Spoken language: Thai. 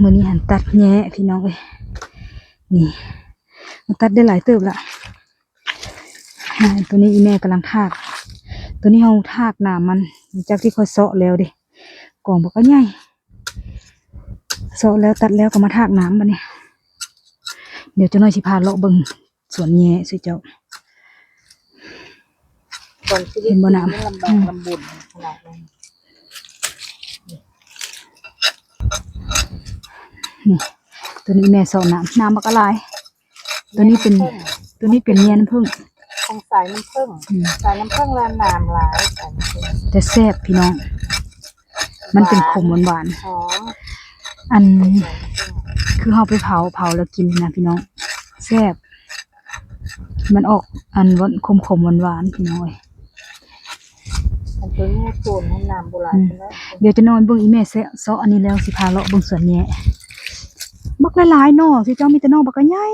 มื้อนี้หันตัดแย่พี่น้องเอ้ยนี่มันตัดได้หลายเติบละตัวนี้อีแม่กำลังทากตัวนี้เฮาทากหนามมันจากที่เขาเซาะแล้วดิกล่องบอกก็ใหญ่เซาะแล้วตัดแล้วก็มาทากหนามบัดนี้เดี๋ยวเจ้าน้อยสิพาเลาะเบิ่งสวนแย่สิเจ้าเห็นบ่น้ำลำบากลำบุญขนาดนั้นนี่ตัวนี้แม่เซาะน้ำบักอะไรตัวนี้เป็นแย่น้ำผึ้งของสายน้ำผึ้งสายน้ำผึ้งและน้ำหลายสายน้ำผึ้งแต่แซ่บพี่น้องมันเป็นขมหวานหอมอันคือเฮาไปเผาแล้วกินนะพี่น้องแซ่บมันออกอันขมหวานพี่น้องอันตัวนี้โซนให้น้ำโบราณแล้วเดี๋ยวจะนอนเบิ่งอีแม่เซาะอันนี้แล้วสิพาเลาะเบิ่งสวนแย่บักหลายๆหน่อสิเจ้ามีแต่หน่อบักใหญ่